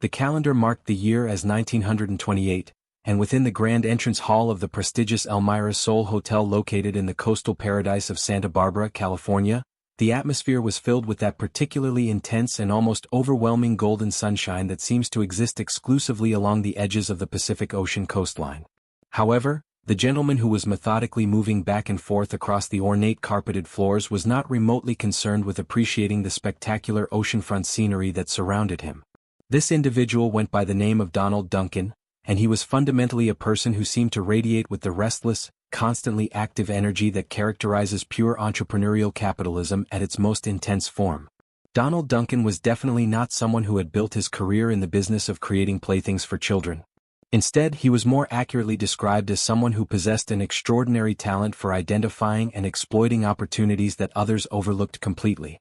The calendar marked the year as 1928, and within the grand entrance hall of the prestigious Elmiras Soul Hotel located in the coastal paradise of Santa Barbara, California, the atmosphere was filled with that particularly intense and almost overwhelming golden sunshine that seems to exist exclusively along the edges of the Pacific Ocean coastline. However, the gentleman who was methodically moving back and forth across the ornate carpeted floors was not remotely concerned with appreciating the spectacular oceanfront scenery that surrounded him. This individual went by the name of Donald Duncan, and he was fundamentally a person who seemed to radiate with the restless, constantly active energy that characterizes pure entrepreneurial capitalism at its most intense form. Donald Duncan was definitely not someone who had built his career in the business of creating playthings for children. Instead, he was more accurately described as someone who possessed an extraordinary talent for identifying and exploiting opportunities that others overlooked completely.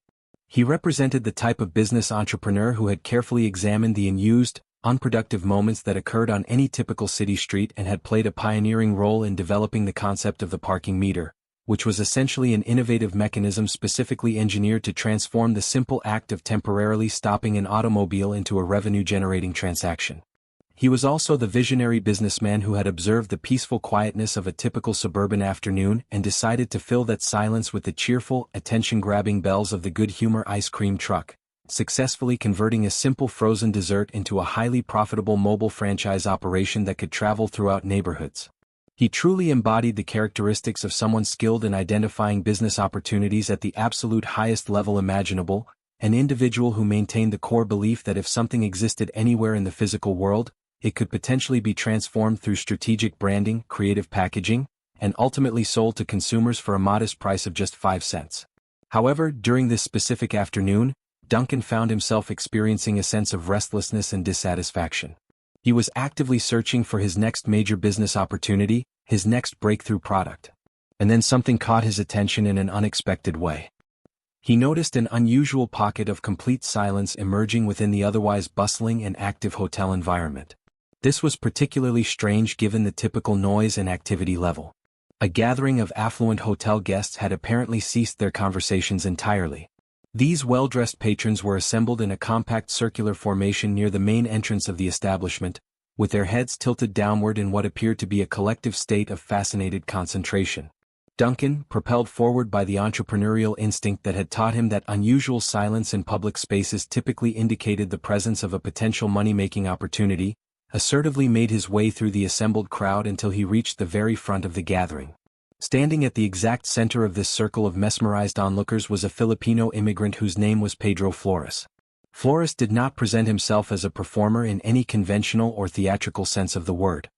He represented the type of business entrepreneur who had carefully examined the unused, unproductive moments that occurred on any typical city street and had played a pioneering role in developing the concept of the parking meter, which was essentially an innovative mechanism specifically engineered to transform the simple act of temporarily stopping an automobile into a revenue-generating transaction. He was also the visionary businessman who had observed the peaceful quietness of a typical suburban afternoon and decided to fill that silence with the cheerful, attention-grabbing bells of the Good Humor ice cream truck, successfully converting a simple frozen dessert into a highly profitable mobile franchise operation that could travel throughout neighborhoods. He truly embodied the characteristics of someone skilled in identifying business opportunities at the absolute highest level imaginable, an individual who maintained the core belief that if something existed anywhere in the physical world, it could potentially be transformed through strategic branding, creative packaging, and ultimately sold to consumers for a modest price of just 5 cents. However, during this specific afternoon, Duncan found himself experiencing a sense of restlessness and dissatisfaction. He was actively searching for his next major business opportunity, his next breakthrough product. And then something caught his attention in an unexpected way. He noticed an unusual pocket of complete silence emerging within the otherwise bustling and active hotel environment. This was particularly strange given the typical noise and activity level. A gathering of affluent hotel guests had apparently ceased their conversations entirely. These well-dressed patrons were assembled in a compact circular formation near the main entrance of the establishment, with their heads tilted downward in what appeared to be a collective state of fascinated concentration. Duncan, propelled forward by the entrepreneurial instinct that had taught him that unusual silence in public spaces typically indicated the presence of a potential money-making opportunity, assertively made his way through the assembled crowd until he reached the very front of the gathering. Standing at the exact center of this circle of mesmerized onlookers was a Filipino immigrant whose name was Pedro Flores. Flores did not present himself as a performer in any conventional or theatrical sense of the word.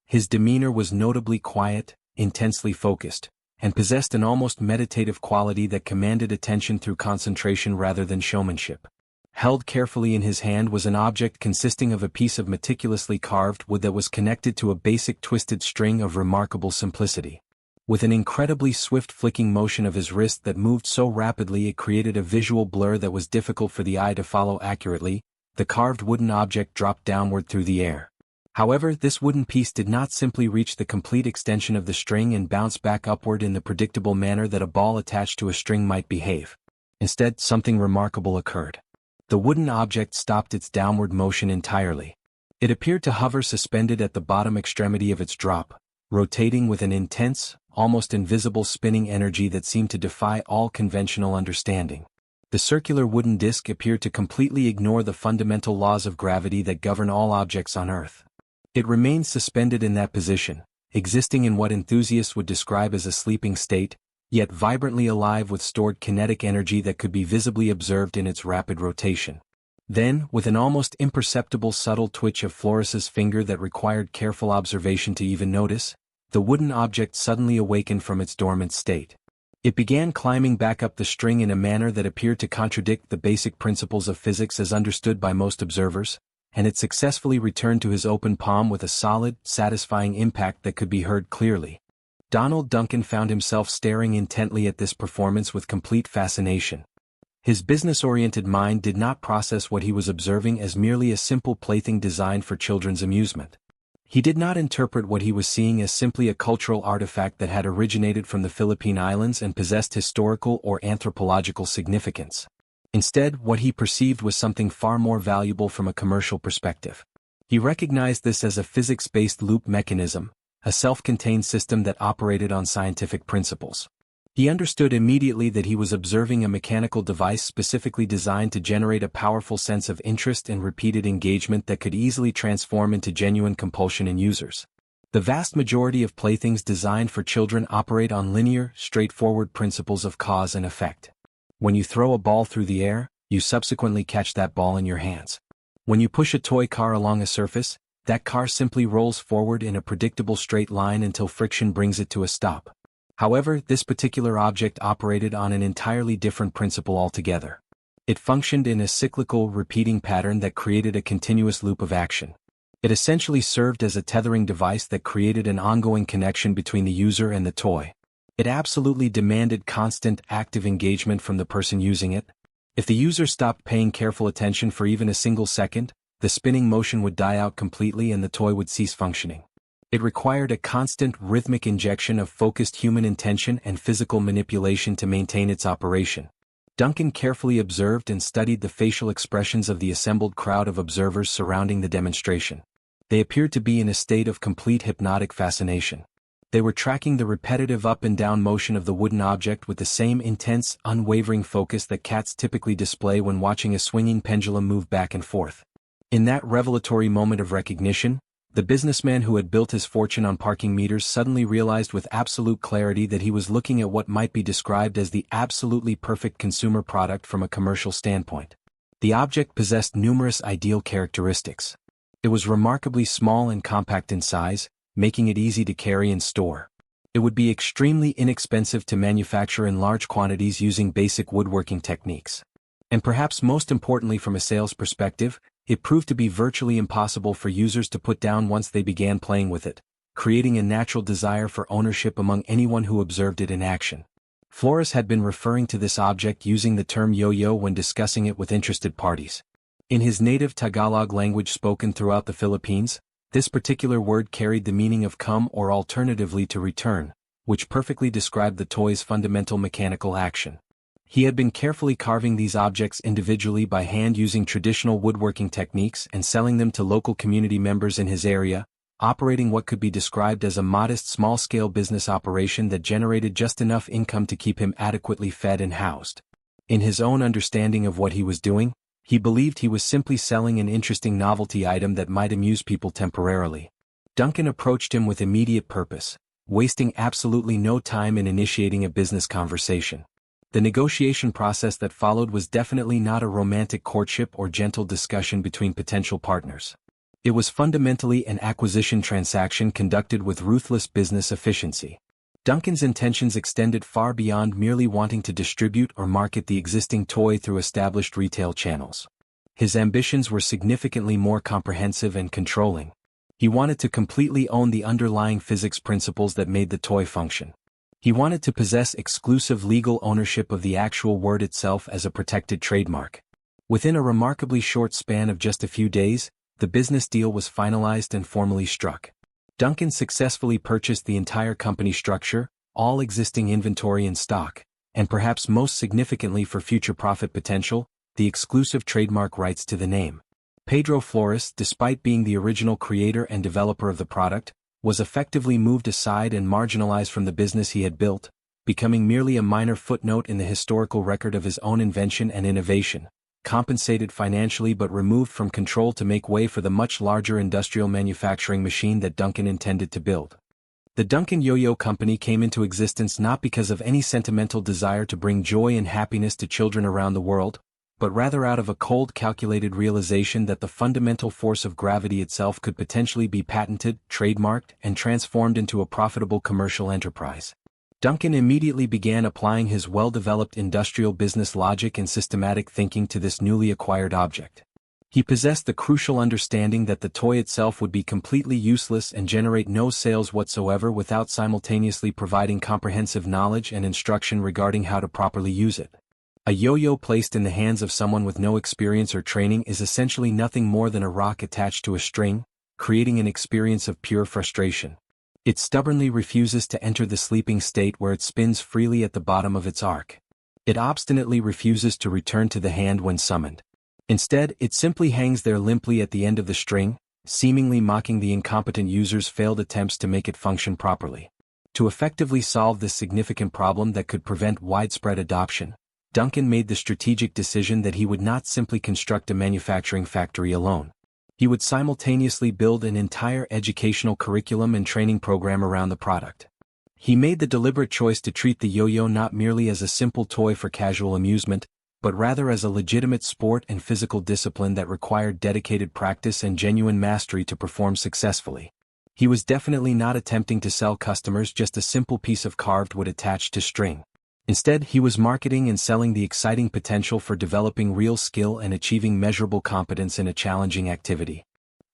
His demeanor was notably quiet, intensely focused, and possessed an almost meditative quality that commanded attention through concentration rather than showmanship. Held carefully in his hand was an object consisting of a piece of meticulously carved wood that was connected to a basic twisted string of remarkable simplicity. With an incredibly swift flicking motion of his wrist that moved so rapidly it created a visual blur that was difficult for the eye to follow accurately, the carved wooden object dropped downward through the air. However, this wooden piece did not simply reach the complete extension of the string and bounce back upward in the predictable manner that a ball attached to a string might behave. Instead, something remarkable occurred. The wooden object stopped its downward motion entirely. It appeared to hover suspended at the bottom extremity of its drop, rotating with an intense, almost invisible spinning energy that seemed to defy all conventional understanding. The circular wooden disc appeared to completely ignore the fundamental laws of gravity that govern all objects on Earth. It remained suspended in that position, existing in what enthusiasts would describe as a sleeping state, yet vibrantly alive with stored kinetic energy that could be visibly observed in its rapid rotation. Then, with an almost imperceptible subtle twitch of Flores's finger that required careful observation to even notice, the wooden object suddenly awakened from its dormant state. It began climbing back up the string in a manner that appeared to contradict the basic principles of physics as understood by most observers, and it successfully returned to his open palm with a solid, satisfying impact that could be heard clearly. Donald Duncan found himself staring intently at this performance with complete fascination. His business-oriented mind did not process what he was observing as merely a simple plaything designed for children's amusement. He did not interpret what he was seeing as simply a cultural artifact that had originated from the Philippine Islands and possessed historical or anthropological significance. Instead, what he perceived was something far more valuable from a commercial perspective. He recognized this as a physics-based loop mechanism, a self-contained system that operated on scientific principles. He understood immediately that he was observing a mechanical device specifically designed to generate a powerful sense of interest and repeated engagement that could easily transform into genuine compulsion in users. The vast majority of playthings designed for children operate on linear, straightforward principles of cause and effect. When you throw a ball through the air, you subsequently catch that ball in your hands. When you push a toy car along a surface, that car simply rolls forward in a predictable straight line until friction brings it to a stop. However, this particular object operated on an entirely different principle altogether. It functioned in a cyclical, repeating pattern that created a continuous loop of action. It essentially served as a tethering device that created an ongoing connection between the user and the toy. It absolutely demanded constant, active engagement from the person using it. If the user stopped paying careful attention for even a single second, the spinning motion would die out completely and the toy would cease functioning. It required a constant, rhythmic injection of focused human intention and physical manipulation to maintain its operation. Duncan carefully observed and studied the facial expressions of the assembled crowd of observers surrounding the demonstration. They appeared to be in a state of complete hypnotic fascination. They were tracking the repetitive up and down motion of the wooden object with the same intense, unwavering focus that cats typically display when watching a swinging pendulum move back and forth. In that revelatory moment of recognition, the businessman who had built his fortune on parking meters suddenly realized with absolute clarity that he was looking at what might be described as the absolutely perfect consumer product from a commercial standpoint. The object possessed numerous ideal characteristics. It was remarkably small and compact in size, making it easy to carry and store. It would be extremely inexpensive to manufacture in large quantities using basic woodworking techniques. And perhaps most importantly from a sales perspective, it proved to be virtually impossible for users to put down once they began playing with it, creating a natural desire for ownership among anyone who observed it in action. Flores had been referring to this object using the term yo-yo when discussing it with interested parties. In his native Tagalog language spoken throughout the Philippines, this particular word carried the meaning of come or alternatively to return, which perfectly described the toy's fundamental mechanical action. He had been carefully carving these objects individually by hand using traditional woodworking techniques and selling them to local community members in his area, operating what could be described as a modest small-scale business operation that generated just enough income to keep him adequately fed and housed. In his own understanding of what he was doing, he believed he was simply selling an interesting novelty item that might amuse people temporarily. Duncan approached him with immediate purpose, wasting absolutely no time in initiating a business conversation. The negotiation process that followed was definitely not a romantic courtship or gentle discussion between potential partners. It was fundamentally an acquisition transaction conducted with ruthless business efficiency. Duncan's intentions extended far beyond merely wanting to distribute or market the existing toy through established retail channels. His ambitions were significantly more comprehensive and controlling. He wanted to completely own the underlying physics principles that made the toy function. He wanted to possess exclusive legal ownership of the actual word itself as a protected trademark. Within a remarkably short span of just a few days, the business deal was finalized and formally struck. Duncan successfully purchased the entire company structure, all existing inventory and stock, and perhaps most significantly for future profit potential, the exclusive trademark rights to the name. Pedro Flores, despite being the original creator and developer of the product, was effectively moved aside and marginalized from the business he had built, becoming merely a minor footnote in the historical record of his own invention and innovation, compensated financially but removed from control to make way for the much larger industrial manufacturing machine that Duncan intended to build. The Duncan Yo-Yo Company came into existence not because of any sentimental desire to bring joy and happiness to children around the world, but rather out of a cold calculated realization that the fundamental force of gravity itself could potentially be patented, trademarked, and transformed into a profitable commercial enterprise. Duncan immediately began applying his well-developed industrial business logic and systematic thinking to this newly acquired object. He possessed the crucial understanding that the toy itself would be completely useless and generate no sales whatsoever without simultaneously providing comprehensive knowledge and instruction regarding how to properly use it. A yo-yo placed in the hands of someone with no experience or training is essentially nothing more than a rock attached to a string, creating an experience of pure frustration. It stubbornly refuses to enter the sleeping state where it spins freely at the bottom of its arc. It obstinately refuses to return to the hand when summoned. Instead, it simply hangs there limply at the end of the string, seemingly mocking the incompetent user's failed attempts to make it function properly. To effectively solve this significant problem that could prevent widespread adoption, Duncan made the strategic decision that he would not simply construct a manufacturing factory alone. He would simultaneously build an entire educational curriculum and training program around the product. He made the deliberate choice to treat the yo-yo not merely as a simple toy for casual amusement, but rather as a legitimate sport and physical discipline that required dedicated practice and genuine mastery to perform successfully. He was definitely not attempting to sell customers just a simple piece of carved wood attached to string. Instead, he was marketing and selling the exciting potential for developing real skill and achieving measurable competence in a challenging activity.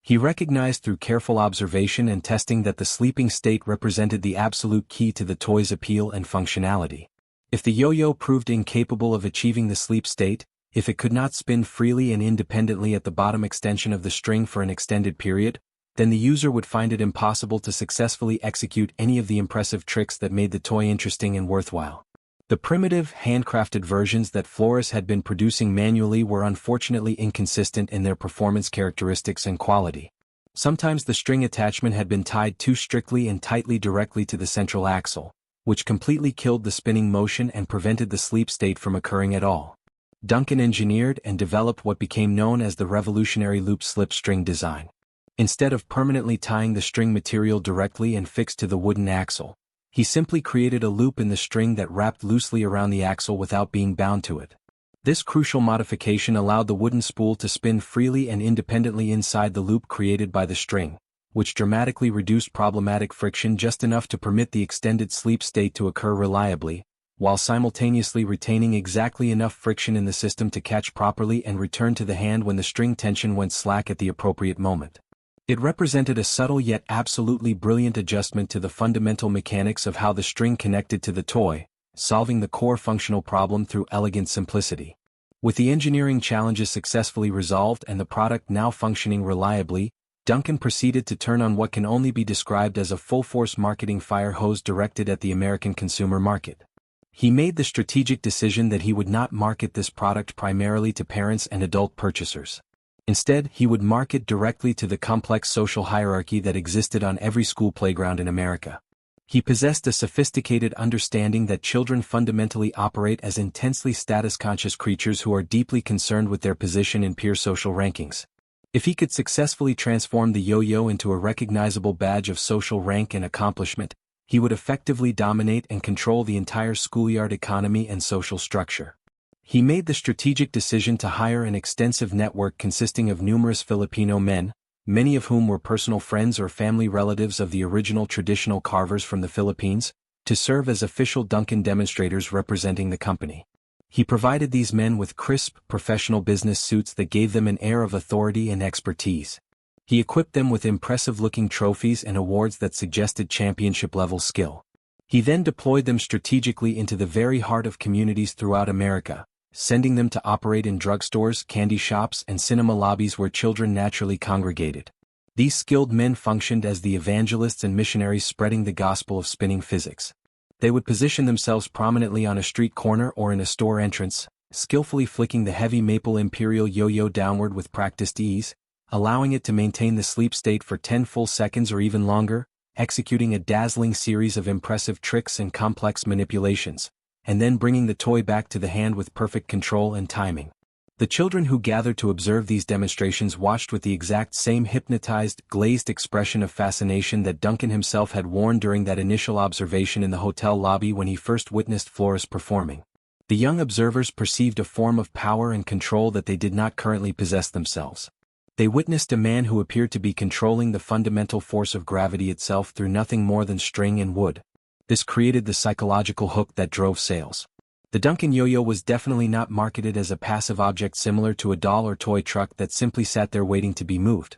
He recognized through careful observation and testing that the sleeping state represented the absolute key to the toy's appeal and functionality. If the yo-yo proved incapable of achieving the sleep state, if it could not spin freely and independently at the bottom extension of the string for an extended period, then the user would find it impossible to successfully execute any of the impressive tricks that made the toy interesting and worthwhile. The primitive, handcrafted versions that Flores had been producing manually were unfortunately inconsistent in their performance characteristics and quality. Sometimes the string attachment had been tied too strictly and tightly directly to the central axle, which completely killed the spinning motion and prevented the sleep state from occurring at all. Duncan engineered and developed what became known as the revolutionary loop-slip string design. Instead of permanently tying the string material directly and fixed to the wooden axle, he simply created a loop in the string that wrapped loosely around the axle without being bound to it. This crucial modification allowed the wooden spool to spin freely and independently inside the loop created by the string, which dramatically reduced problematic friction just enough to permit the extended sleep state to occur reliably, while simultaneously retaining exactly enough friction in the system to catch properly and return to the hand when the string tension went slack at the appropriate moment. It represented a subtle yet absolutely brilliant adjustment to the fundamental mechanics of how the string connected to the toy, solving the core functional problem through elegant simplicity. With the engineering challenges successfully resolved and the product now functioning reliably, Duncan proceeded to turn on what can only be described as a full-force marketing fire hose directed at the American consumer market. He made the strategic decision that he would not market this product primarily to parents and adult purchasers. Instead, he would market directly to the complex social hierarchy that existed on every school playground in America. He possessed a sophisticated understanding that children fundamentally operate as intensely status-conscious creatures who are deeply concerned with their position in peer social rankings. If he could successfully transform the yo-yo into a recognizable badge of social rank and accomplishment, he would effectively dominate and control the entire schoolyard economy and social structure. He made the strategic decision to hire an extensive network consisting of numerous Filipino men, many of whom were personal friends or family relatives of the original traditional carvers from the Philippines, to serve as official Duncan demonstrators representing the company. He provided these men with crisp, professional business suits that gave them an air of authority and expertise. He equipped them with impressive-looking trophies and awards that suggested championship-level skill. He then deployed them strategically into the very heart of communities throughout America, sending them to operate in drugstores, candy shops, and cinema lobbies where children naturally congregated. These skilled men functioned as the evangelists and missionaries spreading the gospel of spinning physics. They would position themselves prominently on a street corner or in a store entrance, skillfully flicking the heavy maple imperial yo-yo downward with practiced ease, allowing it to maintain the sleep state for 10 full seconds or even longer, executing a dazzling series of impressive tricks and complex manipulations, and then bringing the toy back to the hand with perfect control and timing. The children who gathered to observe these demonstrations watched with the exact same hypnotized, glazed expression of fascination that Duncan himself had worn during that initial observation in the hotel lobby when he first witnessed Flores performing. The young observers perceived a form of power and control that they did not currently possess themselves. They witnessed a man who appeared to be controlling the fundamental force of gravity itself through nothing more than string and wood. This created the psychological hook that drove sales. The Duncan Yo-Yo was definitely not marketed as a passive object similar to a doll or toy truck that simply sat there waiting to be moved.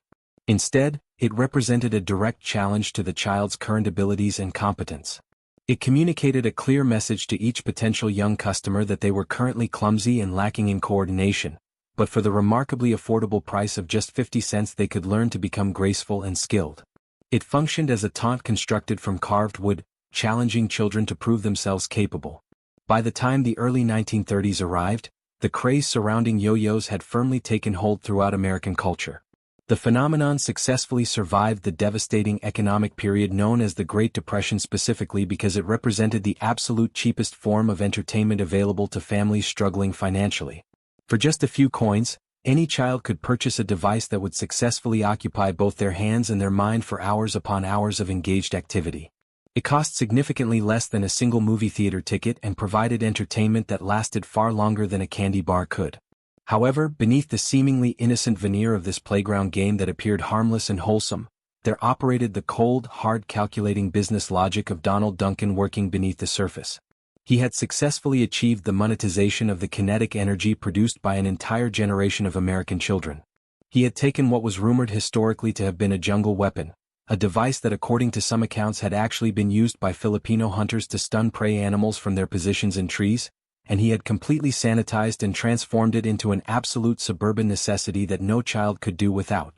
Instead, it represented a direct challenge to the child's current abilities and competence. It communicated a clear message to each potential young customer that they were currently clumsy and lacking in coordination, but for the remarkably affordable price of just 50 cents they could learn to become graceful and skilled. It functioned as a taunt constructed from carved wood, challenging children to prove themselves capable. By the time the early 1930s arrived, the craze surrounding yo-yos had firmly taken hold throughout American culture. The phenomenon successfully survived the devastating economic period known as the Great Depression specifically because it represented the absolute cheapest form of entertainment available to families struggling financially. For just a few coins, any child could purchase a device that would successfully occupy both their hands and their mind for hours upon hours of engaged activity. It cost significantly less than a single movie theater ticket and provided entertainment that lasted far longer than a candy bar could. However, beneath the seemingly innocent veneer of this playground game that appeared harmless and wholesome, there operated the cold, hard calculating business logic of Donald Duncan working beneath the surface. He had successfully achieved the monetization of the kinetic energy produced by an entire generation of American children. He had taken what was rumored historically to have been a jungle weapon, a device that according to some accounts had actually been used by Filipino hunters to stun prey animals from their positions in trees, and he had completely sanitized and transformed it into an absolute suburban necessity that no child could do without.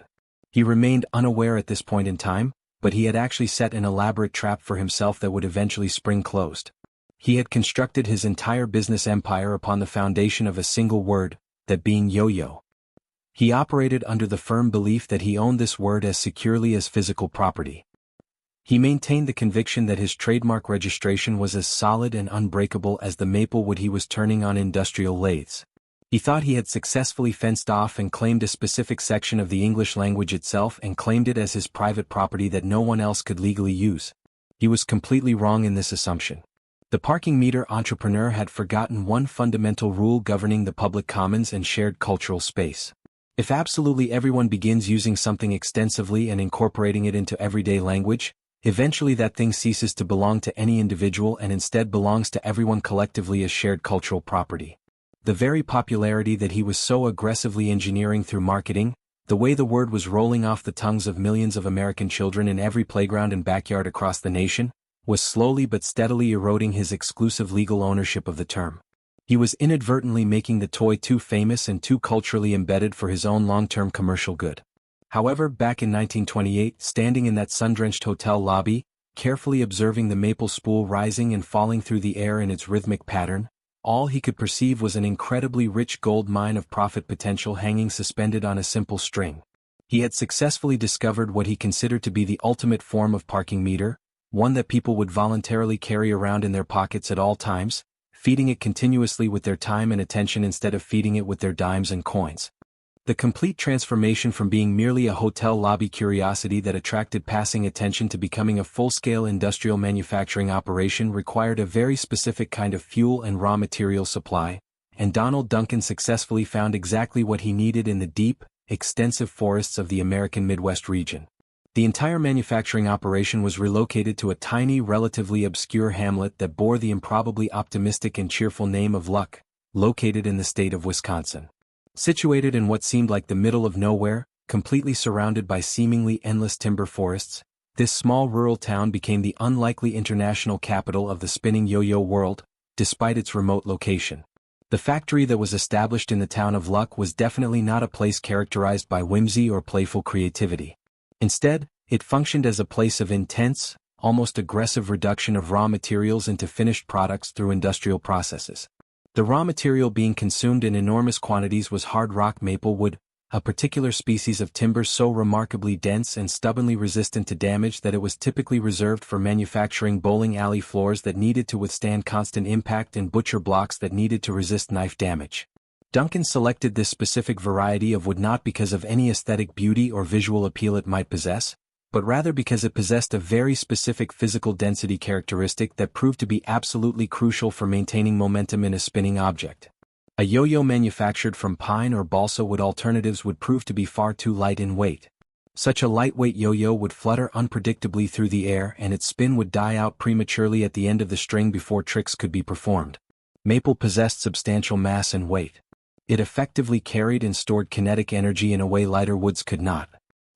He remained unaware at this point in time, but he had actually set an elaborate trap for himself that would eventually spring closed. He had constructed his entire business empire upon the foundation of a single word, that being yo-yo. He operated under the firm belief that he owned this word as securely as physical property. He maintained the conviction that his trademark registration was as solid and unbreakable as the maple wood he was turning on industrial lathes. He thought he had successfully fenced off and claimed a specific section of the English language itself and claimed it as his private property that no one else could legally use. He was completely wrong in this assumption. The parking meter entrepreneur had forgotten one fundamental rule governing the public commons and shared cultural space. If absolutely everyone begins using something extensively and incorporating it into everyday language, eventually that thing ceases to belong to any individual and instead belongs to everyone collectively as shared cultural property. The very popularity that he was so aggressively engineering through marketing, the way the word was rolling off the tongues of millions of American children in every playground and backyard across the nation, was slowly but steadily eroding his exclusive legal ownership of the term. He was inadvertently making the toy too famous and too culturally embedded for his own long-term commercial good. However, back in 1928, standing in that sun-drenched hotel lobby, carefully observing the maple spool rising and falling through the air in its rhythmic pattern, all he could perceive was an incredibly rich gold mine of profit potential hanging suspended on a simple string. He had successfully discovered what he considered to be the ultimate form of parking meter, one that people would voluntarily carry around in their pockets at all times, feeding it continuously with their time and attention instead of feeding it with their dimes and coins. The complete transformation from being merely a hotel lobby curiosity that attracted passing attention to becoming a full-scale industrial manufacturing operation required a very specific kind of fuel and raw material supply, and Donald Duncan successfully found exactly what he needed in the deep, extensive forests of the American Midwest region. The entire manufacturing operation was relocated to a tiny, relatively obscure hamlet that bore the improbably optimistic and cheerful name of Luck, located in the state of Wisconsin. Situated in what seemed like the middle of nowhere, completely surrounded by seemingly endless timber forests, this small rural town became the unlikely international capital of the spinning yo-yo world, despite its remote location. The factory that was established in the town of Luck was definitely not a place characterized by whimsy or playful creativity. Instead, it functioned as a place of intense, almost aggressive reduction of raw materials into finished products through industrial processes. The raw material being consumed in enormous quantities was hard rock maple wood, a particular species of timber so remarkably dense and stubbornly resistant to damage that it was typically reserved for manufacturing bowling alley floors that needed to withstand constant impact and butcher blocks that needed to resist knife damage. Duncan selected this specific variety of wood not because of any aesthetic beauty or visual appeal it might possess, but rather because it possessed a very specific physical density characteristic that proved to be absolutely crucial for maintaining momentum in a spinning object. A yo-yo manufactured from pine or balsa wood alternatives would prove to be far too light in weight. Such a lightweight yo-yo would flutter unpredictably through the air and its spin would die out prematurely at the end of the string before tricks could be performed. Maple possessed substantial mass and weight. It effectively carried and stored kinetic energy in a way lighter woods could not.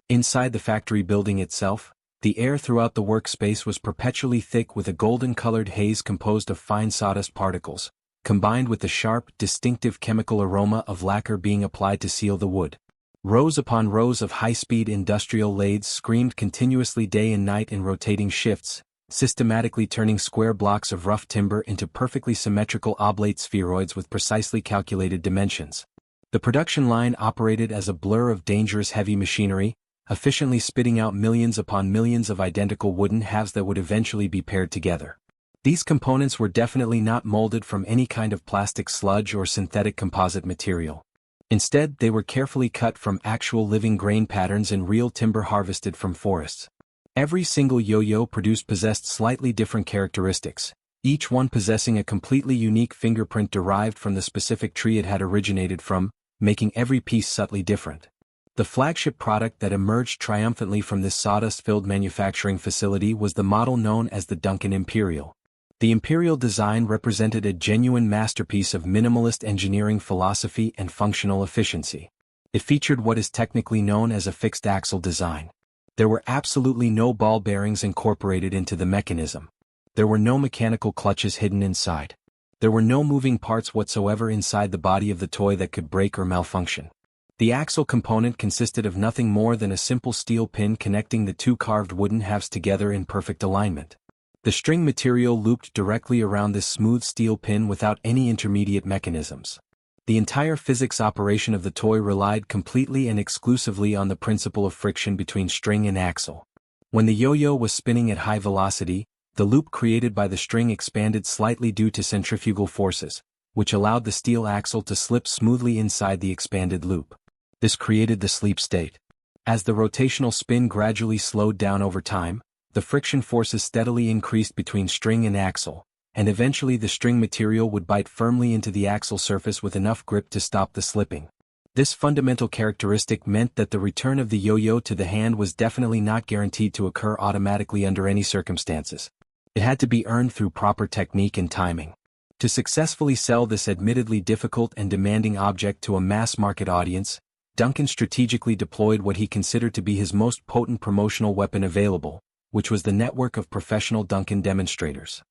Inside the factory building itself, the air throughout the workspace was perpetually thick with a golden-colored haze composed of fine sawdust particles, combined with the sharp, distinctive chemical aroma of lacquer being applied to seal the wood. Rows upon rows of high-speed industrial lathes screamed continuously day and night in rotating shifts, systematically turning square blocks of rough timber into perfectly symmetrical oblate spheroids with precisely calculated dimensions. The production line operated as a blur of dangerous heavy machinery, efficiently spitting out millions upon millions of identical wooden halves that would eventually be paired together. These components were definitely not molded from any kind of plastic sludge or synthetic composite material. Instead, they were carefully cut from actual living grain patterns in real timber harvested from forests. Every single yo-yo produced possessed slightly different characteristics, each one possessing a completely unique fingerprint derived from the specific tree it had originated from, making every piece subtly different. The flagship product that emerged triumphantly from this sawdust-filled manufacturing facility was the model known as the Duncan Imperial. The Imperial design represented a genuine masterpiece of minimalist engineering philosophy and functional efficiency. It featured what is technically known as a fixed axle design. There were absolutely no ball bearings incorporated into the mechanism. There were no mechanical clutches hidden inside. There were no moving parts whatsoever inside the body of the toy that could break or malfunction. The axle component consisted of nothing more than a simple steel pin connecting the two carved wooden halves together in perfect alignment. The string material looped directly around this smooth steel pin without any intermediate mechanisms. The entire physics operation of the toy relied completely and exclusively on the principle of friction between string and axle. When the yo-yo was spinning at high velocity, the loop created by the string expanded slightly due to centrifugal forces, which allowed the steel axle to slip smoothly inside the expanded loop. This created the sleep state. As the rotational spin gradually slowed down over time, the friction forces steadily increased between string and axle, and eventually the string material would bite firmly into the axle surface with enough grip to stop the slipping. This fundamental characteristic meant that the return of the yo-yo to the hand was definitely not guaranteed to occur automatically under any circumstances. It had to be earned through proper technique and timing. To successfully sell this admittedly difficult and demanding object to a mass-market audience, Duncan strategically deployed what he considered to be his most potent promotional weapon available, which was the network of professional Duncan demonstrators.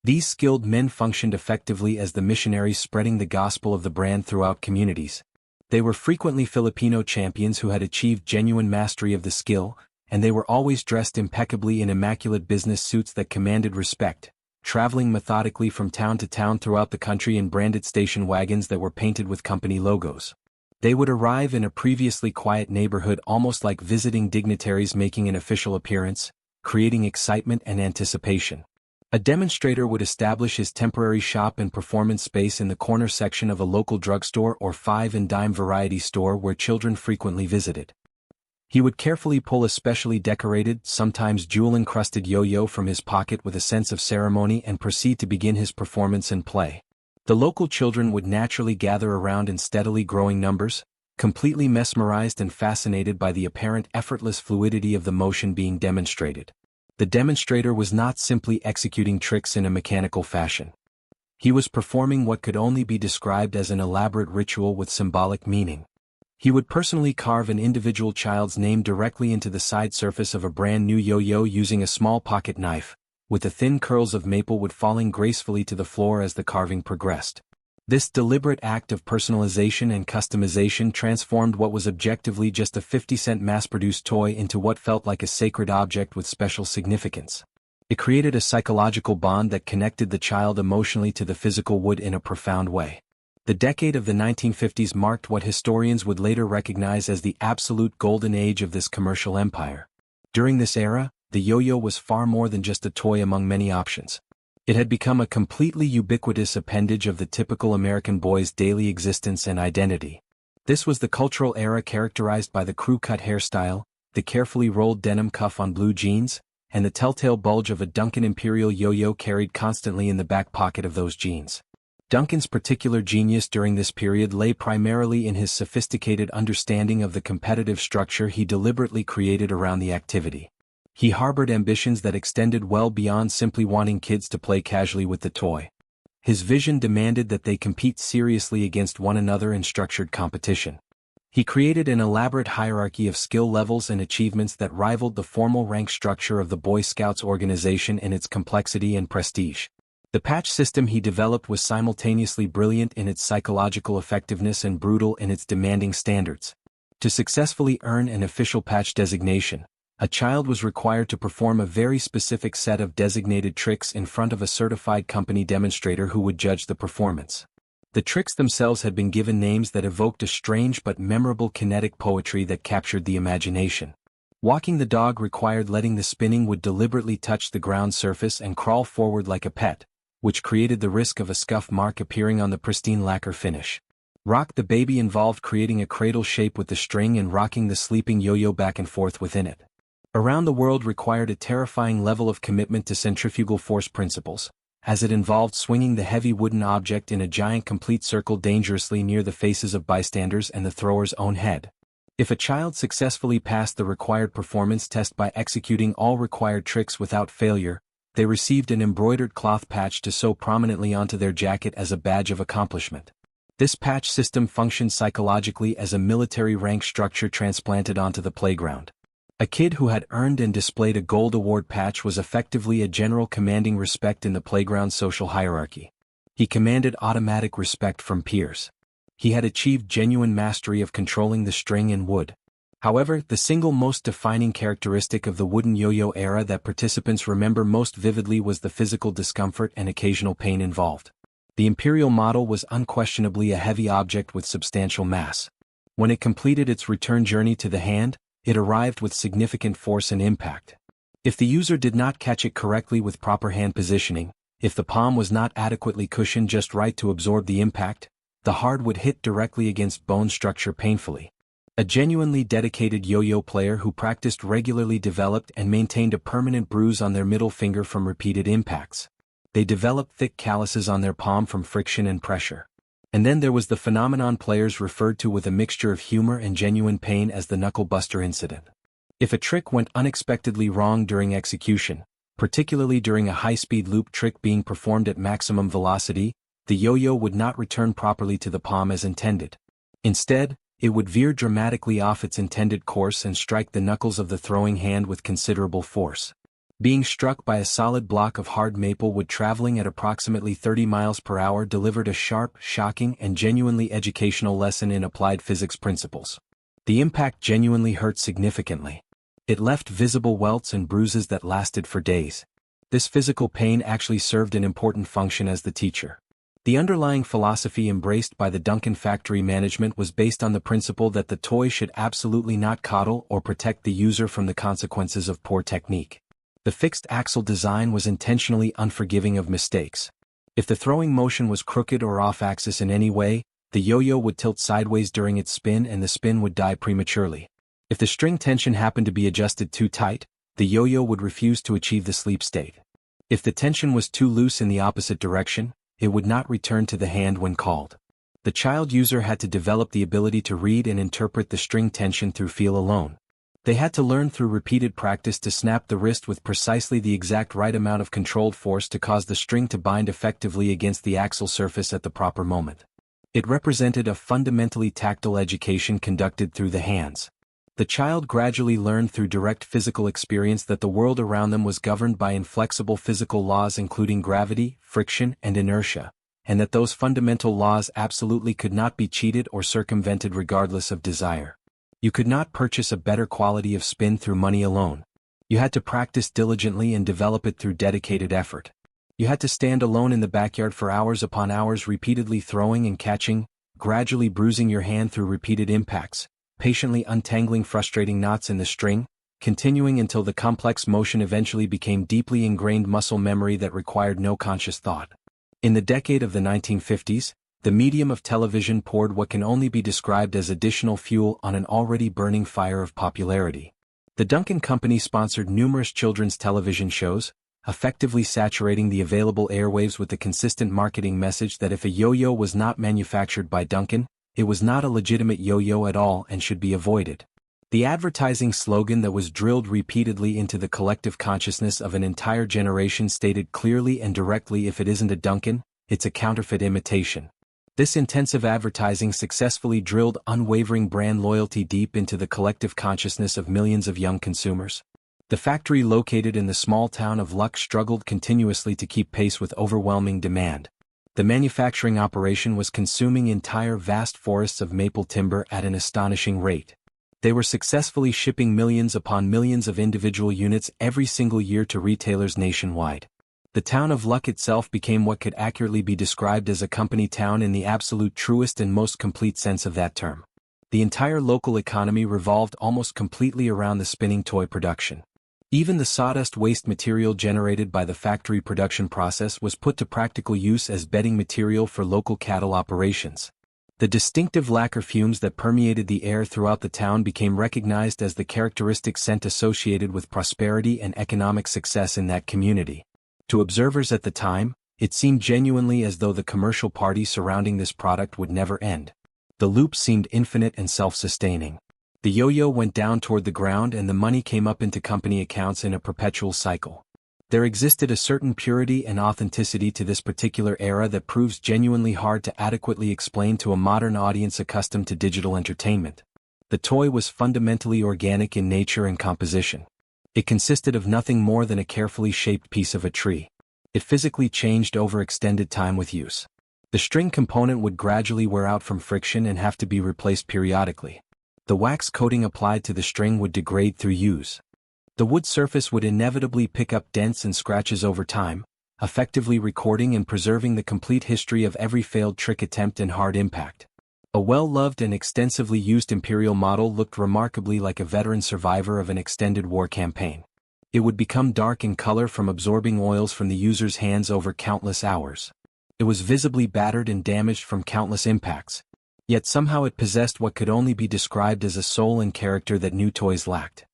These skilled men functioned effectively as the missionaries spreading the gospel of the brand throughout communities. They were frequently Filipino champions who had achieved genuine mastery of the skill, and they were always dressed impeccably in immaculate business suits that commanded respect, traveling methodically from town to town throughout the country in branded station wagons that were painted with company logos. They would arrive in a previously quiet neighborhood almost like visiting dignitaries making an official appearance, creating excitement and anticipation. A demonstrator would establish his temporary shop and performance space in the corner section of a local drugstore or five-and-dime variety store where children frequently visited. He would carefully pull a specially decorated, sometimes jewel-encrusted yo-yo from his pocket with a sense of ceremony and proceed to begin his performance and play. The local children would naturally gather around in steadily growing numbers, completely mesmerized and fascinated by the apparent effortless fluidity of the motion being demonstrated. The demonstrator was not simply executing tricks in a mechanical fashion. He was performing what could only be described as an elaborate ritual with symbolic meaning. He would personally carve an individual child's name directly into the side surface of a brand new yo-yo using a small pocket knife, with the thin curls of maple wood falling gracefully to the floor as the carving progressed. This deliberate act of personalization and customization transformed what was objectively just a 50-cent mass-produced toy into what felt like a sacred object with special significance. It created a psychological bond that connected the child emotionally to the physical wood in a profound way. The decade of the 1950s marked what historians would later recognize as the absolute golden age of this commercial empire. During this era, the yo-yo was far more than just a toy among many options. It had become a completely ubiquitous appendage of the typical American boy's daily existence and identity. This was the cultural era characterized by the crew-cut hairstyle, the carefully rolled denim cuff on blue jeans, and the telltale bulge of a Duncan Imperial yo-yo carried constantly in the back pocket of those jeans. Duncan's particular genius during this period lay primarily in his sophisticated understanding of the competitive structure he deliberately created around the activity. He harbored ambitions that extended well beyond simply wanting kids to play casually with the toy. His vision demanded that they compete seriously against one another in structured competition. He created an elaborate hierarchy of skill levels and achievements that rivaled the formal rank structure of the Boy Scouts organization in its complexity and prestige. The patch system he developed was simultaneously brilliant in its psychological effectiveness and brutal in its demanding standards. To successfully earn an official patch designation, A child was required to perform a very specific set of designated tricks in front of a certified company demonstrator who would judge the performance. The tricks themselves had been given names that evoked a strange but memorable kinetic poetry that captured the imagination. Walking the dog required letting the spinning wood deliberately touch the ground surface and crawl forward like a pet, which created the risk of a scuff mark appearing on the pristine lacquer finish. Rock the baby involved creating a cradle shape with the string and rocking the sleeping yo-yo back and forth within it. Around the world required a terrifying level of commitment to centrifugal force principles, as it involved swinging the heavy wooden object in a giant complete circle dangerously near the faces of bystanders and the thrower's own head. If a child successfully passed the required performance test by executing all required tricks without failure, they received an embroidered cloth patch to sew prominently onto their jacket as a badge of accomplishment. This patch system functioned psychologically as a military rank structure transplanted onto the playground. A kid who had earned and displayed a gold award patch was effectively a general commanding respect in the playground social hierarchy. He commanded automatic respect from peers. He had achieved genuine mastery of controlling the string and wood. However, the single most defining characteristic of the wooden yo-yo era that participants remember most vividly was the physical discomfort and occasional pain involved. The Imperial model was unquestionably a heavy object with substantial mass. When it completed its return journey to the hand, it arrived with significant force and impact. If the user did not catch it correctly with proper hand positioning, if the palm was not adequately cushioned just right to absorb the impact, the hard would hit directly against bone structure painfully. A genuinely dedicated yo-yo player who practiced regularly developed and maintained a permanent bruise on their middle finger from repeated impacts. They developed thick calluses on their palm from friction and pressure. And then there was the phenomenon players referred to with a mixture of humor and genuine pain as the knuckle buster incident. If a trick went unexpectedly wrong during execution, particularly during a high-speed loop trick being performed at maximum velocity, the yo-yo would not return properly to the palm as intended. Instead, it would veer dramatically off its intended course and strike the knuckles of the throwing hand with considerable force. Being struck by a solid block of hard maple wood traveling at approximately 30 miles per hour delivered a sharp, shocking, and genuinely educational lesson in applied physics principles. The impact genuinely hurt significantly. It left visible welts and bruises that lasted for days. This physical pain actually served an important function as the teacher. The underlying philosophy embraced by the Duncan factory management was based on the principle that the toy should absolutely not coddle or protect the user from the consequences of poor technique. The fixed axle design was intentionally unforgiving of mistakes. If the throwing motion was crooked or off-axis in any way, the yo-yo would tilt sideways during its spin and the spin would die prematurely. If the string tension happened to be adjusted too tight, the yo-yo would refuse to achieve the sleep state. If the tension was too loose in the opposite direction, it would not return to the hand when called. The child user had to develop the ability to read and interpret the string tension through feel alone. They had to learn through repeated practice to snap the wrist with precisely the exact right amount of controlled force to cause the string to bind effectively against the axle surface at the proper moment. It represented a fundamentally tactile education conducted through the hands. The child gradually learned through direct physical experience that the world around them was governed by inflexible physical laws including gravity, friction, and inertia, and that those fundamental laws absolutely could not be cheated or circumvented regardless of desire. You could not purchase a better quality of spin through money alone. You had to practice diligently and develop it through dedicated effort. You had to stand alone in the backyard for hours upon hours repeatedly throwing and catching, gradually bruising your hand through repeated impacts, patiently untangling frustrating knots in the string, continuing until the complex motion eventually became deeply ingrained muscle memory that required no conscious thought. In the decade of the 1950s, the medium of television poured what can only be described as additional fuel on an already burning fire of popularity. The Duncan Company sponsored numerous children's television shows, effectively saturating the available airwaves with the consistent marketing message that if a yo-yo was not manufactured by Duncan, it was not a legitimate yo-yo at all and should be avoided. The advertising slogan that was drilled repeatedly into the collective consciousness of an entire generation stated clearly and directly, if it isn't a Duncan, it's a counterfeit imitation. This intensive advertising successfully drilled unwavering brand loyalty deep into the collective consciousness of millions of young consumers. The factory located in the small town of Luck struggled continuously to keep pace with overwhelming demand. The manufacturing operation was consuming entire vast forests of maple timber at an astonishing rate. They were successfully shipping millions upon millions of individual units every single year to retailers nationwide. The town of Luck itself became what could accurately be described as a company town in the absolute truest and most complete sense of that term. The entire local economy revolved almost completely around the spinning toy production. Even the sawdust waste material generated by the factory production process was put to practical use as bedding material for local cattle operations. The distinctive lacquer fumes that permeated the air throughout the town became recognized as the characteristic scent associated with prosperity and economic success in that community. To observers at the time, it seemed genuinely as though the commercial party surrounding this product would never end. The loop seemed infinite and self-sustaining. The yo-yo went down toward the ground and the money came up into company accounts in a perpetual cycle. There existed a certain purity and authenticity to this particular era that proves genuinely hard to adequately explain to a modern audience accustomed to digital entertainment. The toy was fundamentally organic in nature and composition. It consisted of nothing more than a carefully shaped piece of a tree. It physically changed over extended time with use. The string component would gradually wear out from friction and have to be replaced periodically. The wax coating applied to the string would degrade through use. The wood surface would inevitably pick up dents and scratches over time, effectively recording and preserving the complete history of every failed trick attempt and hard impact. A well-loved and extensively used Imperial model looked remarkably like a veteran survivor of an extended war campaign. It would become dark in color from absorbing oils from the user's hands over countless hours. It was visibly battered and damaged from countless impacts. Yet somehow it possessed what could only be described as a soul and character that new toys lacked.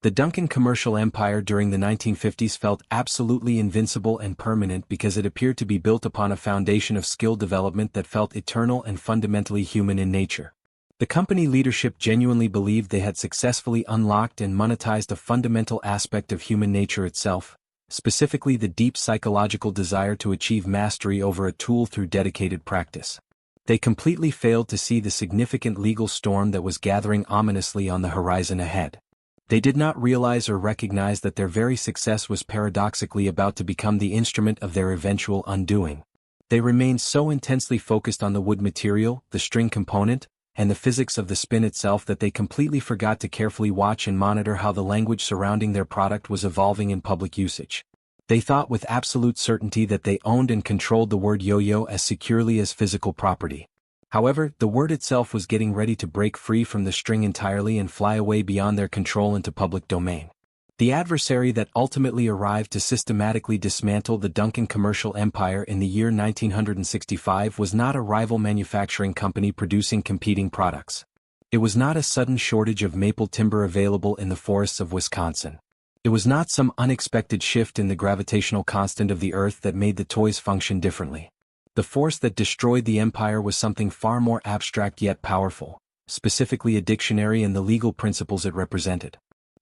The Duncan commercial empire during the 1950s felt absolutely invincible and permanent because it appeared to be built upon a foundation of skill development that felt eternal and fundamentally human in nature. The company leadership genuinely believed they had successfully unlocked and monetized a fundamental aspect of human nature itself, specifically the deep psychological desire to achieve mastery over a tool through dedicated practice. They completely failed to see the significant legal storm that was gathering ominously on the horizon ahead. They did not realize or recognize that their very success was paradoxically about to become the instrument of their eventual undoing. They remained so intensely focused on the wood material, the string component, and the physics of the spin itself that they completely forgot to carefully watch and monitor how the language surrounding their product was evolving in public usage. They thought with absolute certainty that they owned and controlled the word yo-yo as securely as physical property. However, the word itself was getting ready to break free from the string entirely and fly away beyond their control into public domain. The adversary that ultimately arrived to systematically dismantle the Duncan commercial empire in the year 1965 was not a rival manufacturing company producing competing products. It was not a sudden shortage of maple timber available in the forests of Wisconsin. It was not some unexpected shift in the gravitational constant of the earth that made the toys function differently. The force that destroyed the empire was something far more abstract yet powerful, specifically a dictionary and the legal principles it represented.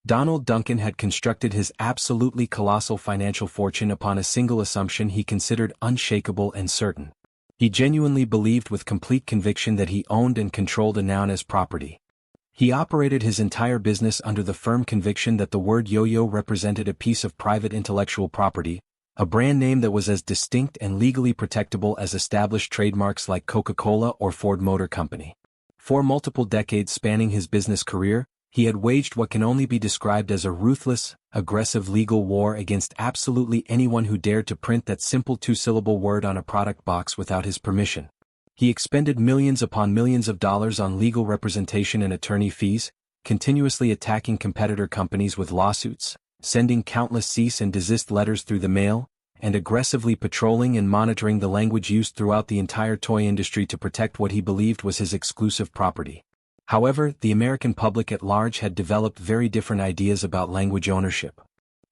Donald Duncan had constructed his absolutely colossal financial fortune upon a single assumption he considered unshakable and certain. He genuinely believed with complete conviction that he owned and controlled a noun as property. He operated his entire business under the firm conviction that the word yo-yo represented a piece of private intellectual property, a brand name that was as distinct and legally protectable as established trademarks like Coca-Cola or Ford Motor Company. For multiple decades spanning his business career, he had waged what can only be described as a ruthless, aggressive legal war against absolutely anyone who dared to print that simple two-syllable word on a product box without his permission. He expended millions upon millions of dollars on legal representation and attorney fees, continuously attacking competitor companies with lawsuits, sending countless cease and desist letters through the mail, and aggressively patrolling and monitoring the language used throughout the entire toy industry to protect what he believed was his exclusive property. However, the American public at large had developed very different ideas about language ownership.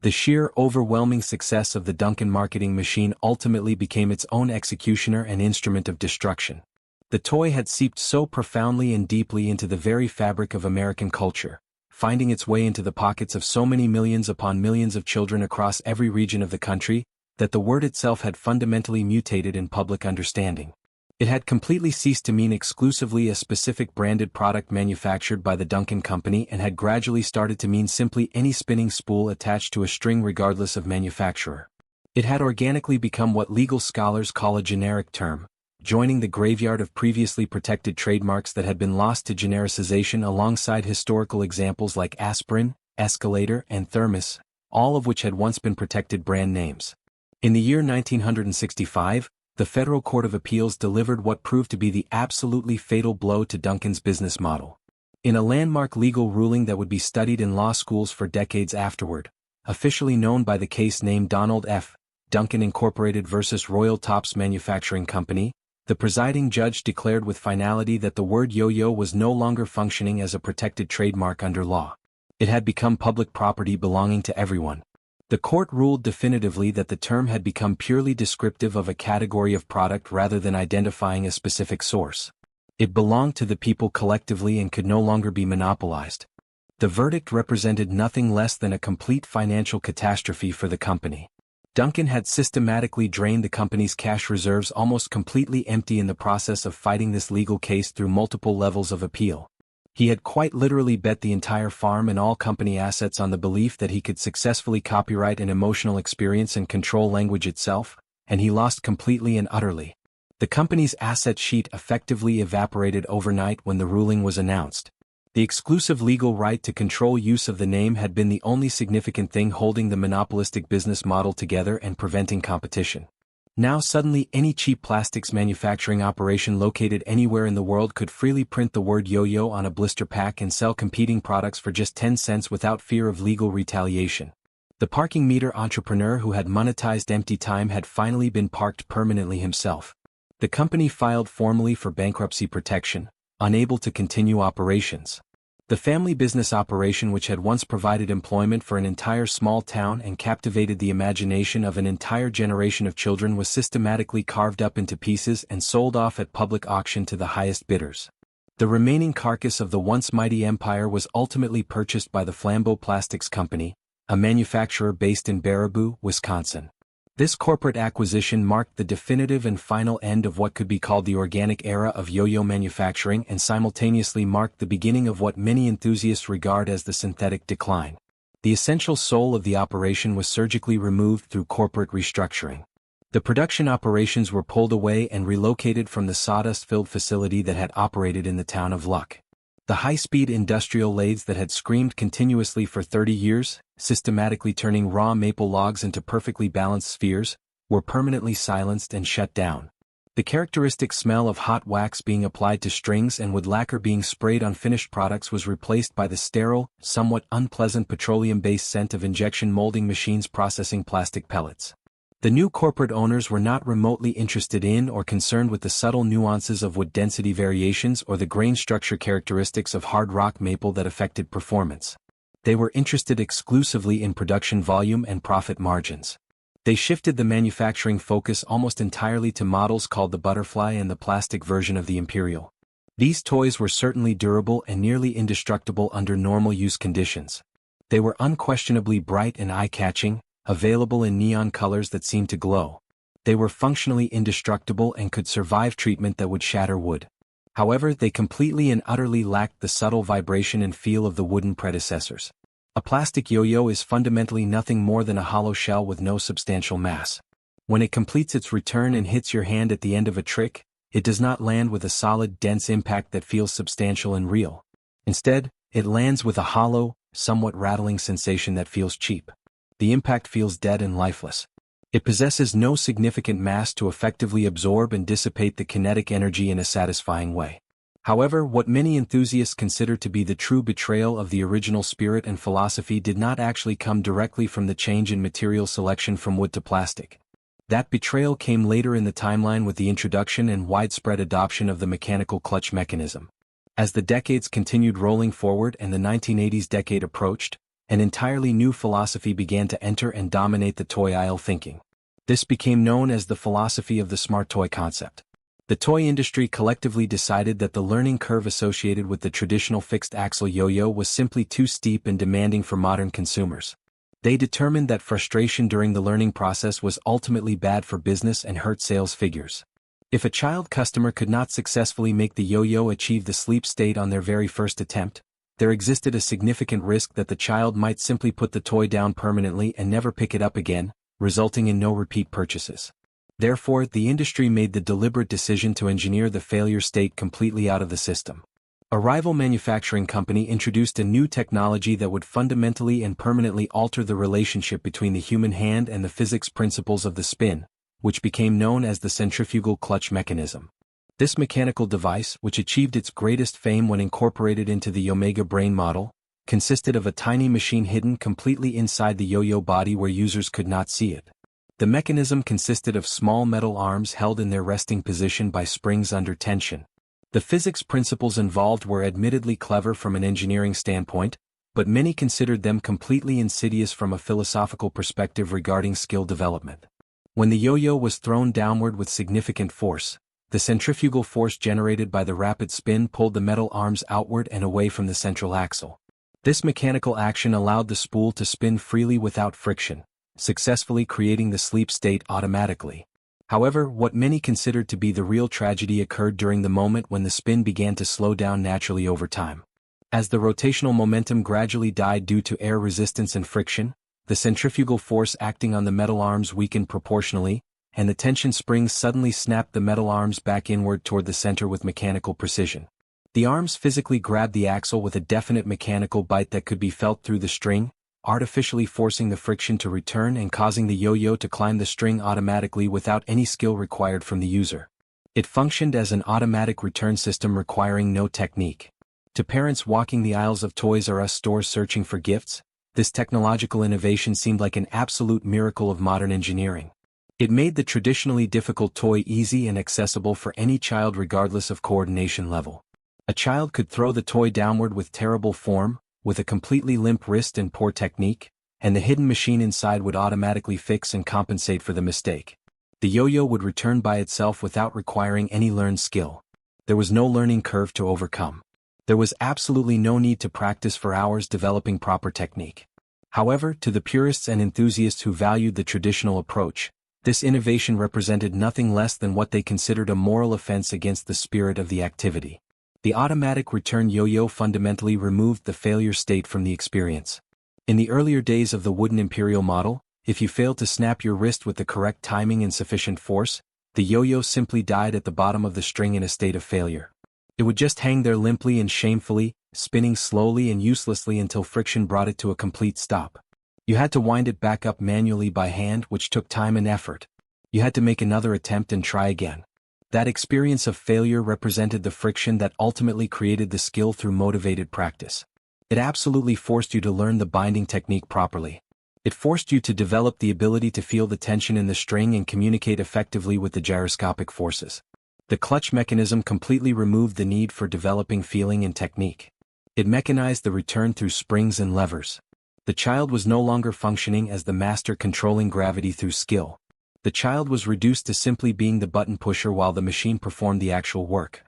The sheer overwhelming success of the Duncan marketing machine ultimately became its own executioner and instrument of destruction. The toy had seeped so profoundly and deeply into the very fabric of American culture, finding its way into the pockets of so many millions upon millions of children across every region of the country, that the word itself had fundamentally mutated in public understanding. It had completely ceased to mean exclusively a specific branded product manufactured by the Duncan Company and had gradually started to mean simply any spinning spool attached to a string regardless of manufacturer. It had organically become what legal scholars call a generic term, joining the graveyard of previously protected trademarks that had been lost to genericization alongside historical examples like aspirin, escalator, and thermos, all of which had once been protected brand names. In the year 1965, the Federal Court of Appeals delivered what proved to be the absolutely fatal blow to Duncan's business model. In a landmark legal ruling that would be studied in law schools for decades afterward, officially known by the case name Donald F. Duncan Incorporated versus Royal Tops Manufacturing Company, the presiding judge declared with finality that the word yo-yo was no longer functioning as a protected trademark under law. It had become public property belonging to everyone. The court ruled definitively that the term had become purely descriptive of a category of product rather than identifying a specific source. It belonged to the people collectively and could no longer be monopolized. The verdict represented nothing less than a complete financial catastrophe for the company. Duncan had systematically drained the company's cash reserves almost completely empty in the process of fighting this legal case through multiple levels of appeal. He had quite literally bet the entire farm and all company assets on the belief that he could successfully copyright an emotional experience and control language itself, and he lost completely and utterly. The company's asset sheet effectively evaporated overnight when the ruling was announced. The exclusive legal right to control use of the name had been the only significant thing holding the monopolistic business model together and preventing competition. Now suddenly any cheap plastics manufacturing operation located anywhere in the world could freely print the word yo-yo on a blister pack and sell competing products for just 10 cents without fear of legal retaliation. The parking meter entrepreneur who had monetized empty time had finally been parked permanently himself. The company filed formally for bankruptcy protection, unable to continue operations. The family business operation, which had once provided employment for an entire small town and captivated the imagination of an entire generation of children, was systematically carved up into pieces and sold off at public auction to the highest bidders. The remaining carcass of the once mighty empire was ultimately purchased by the Flambeau Plastics Company, a manufacturer based in Baraboo, Wisconsin. This corporate acquisition marked the definitive and final end of what could be called the organic era of yo-yo manufacturing and simultaneously marked the beginning of what many enthusiasts regard as the synthetic decline. The essential soul of the operation was surgically removed through corporate restructuring. The production operations were pulled away and relocated from the sawdust-filled facility that had operated in the town of Luck. The high-speed industrial lathes that had screamed continuously for 30 years, systematically turning raw maple logs into perfectly balanced spheres, were permanently silenced and shut down. The characteristic smell of hot wax being applied to strings and wood lacquer being sprayed on finished products was replaced by the sterile, somewhat unpleasant petroleum-based scent of injection molding machines processing plastic pellets. The new corporate owners were not remotely interested in or concerned with the subtle nuances of wood density variations or the grain structure characteristics of hard rock maple that affected performance. They were interested exclusively in production volume and profit margins. They shifted the manufacturing focus almost entirely to models called the Butterfly and the plastic version of the Imperial. These toys were certainly durable and nearly indestructible under normal use conditions. They were unquestionably bright and eye-catching, available in neon colors that seemed to glow. They were functionally indestructible and could survive treatment that would shatter wood. However, they completely and utterly lacked the subtle vibration and feel of the wooden predecessors. A plastic yo-yo is fundamentally nothing more than a hollow shell with no substantial mass. When it completes its return and hits your hand at the end of a trick, it does not land with a solid, dense impact that feels substantial and real. Instead, it lands with a hollow, somewhat rattling sensation that feels cheap. The impact feels dead and lifeless. It possesses no significant mass to effectively absorb and dissipate the kinetic energy in a satisfying way. However, what many enthusiasts consider to be the true betrayal of the original spirit and philosophy did not actually come directly from the change in material selection from wood to plastic. That betrayal came later in the timeline with the introduction and widespread adoption of the mechanical clutch mechanism. As the decades continued rolling forward and the 1980s decade approached, an entirely new philosophy began to enter and dominate the toy aisle thinking. This became known as the philosophy of the smart toy concept. The toy industry collectively decided that the learning curve associated with the traditional fixed-axle yo-yo was simply too steep and demanding for modern consumers. They determined that frustration during the learning process was ultimately bad for business and hurt sales figures. If a child customer could not successfully make the yo-yo achieve the sleep state on their very first attempt, there existed a significant risk that the child might simply put the toy down permanently and never pick it up again, resulting in no repeat purchases. Therefore, the industry made the deliberate decision to engineer the failure state completely out of the system. A rival manufacturing company introduced a new technology that would fundamentally and permanently alter the relationship between the human hand and the physics principles of the spin, which became known as the centrifugal clutch mechanism. This mechanical device, which achieved its greatest fame when incorporated into the Omega brain model, consisted of a tiny machine hidden completely inside the yo-yo body where users could not see it. The mechanism consisted of small metal arms held in their resting position by springs under tension. The physics principles involved were admittedly clever from an engineering standpoint, but many considered them completely insidious from a philosophical perspective regarding skill development. When the yo-yo was thrown downward with significant force, the centrifugal force generated by the rapid spin pulled the metal arms outward and away from the central axle. This mechanical action allowed the spool to spin freely without friction, successfully creating the sleep state automatically. However, what many considered to be the real tragedy occurred during the moment when the spin began to slow down naturally over time. As the rotational momentum gradually died due to air resistance and friction, the centrifugal force acting on the metal arms weakened proportionally, and the tension springs suddenly snapped the metal arms back inward toward the center with mechanical precision. The arms physically grabbed the axle with a definite mechanical bite that could be felt through the string, artificially forcing the friction to return and causing the yo-yo to climb the string automatically without any skill required from the user. It functioned as an automatic return system requiring no technique. To parents walking the aisles of Toys R Us stores searching for gifts, this technological innovation seemed like an absolute miracle of modern engineering. It made the traditionally difficult toy easy and accessible for any child regardless of coordination level. A child could throw the toy downward with terrible form, with a completely limp wrist and poor technique, and the hidden machine inside would automatically fix and compensate for the mistake. The yo-yo would return by itself without requiring any learned skill. There was no learning curve to overcome. There was absolutely no need to practice for hours developing proper technique. However, to the purists and enthusiasts who valued the traditional approach, this innovation represented nothing less than what they considered a moral offense against the spirit of the activity. The automatic return yo-yo fundamentally removed the failure state from the experience. In the earlier days of the wooden Imperial model, if you failed to snap your wrist with the correct timing and sufficient force, the yo-yo simply died at the bottom of the string in a state of failure. It would just hang there limply and shamefully, spinning slowly and uselessly until friction brought it to a complete stop. You had to wind it back up manually by hand, which took time and effort. You had to make another attempt and try again. That experience of failure represented the friction that ultimately created the skill through motivated practice. It absolutely forced you to learn the binding technique properly. It forced you to develop the ability to feel the tension in the string and communicate effectively with the gyroscopic forces. The clutch mechanism completely removed the need for developing feeling and technique. It mechanized the return through springs and levers. The child was no longer functioning as the master controlling gravity through skill. The child was reduced to simply being the button pusher while the machine performed the actual work.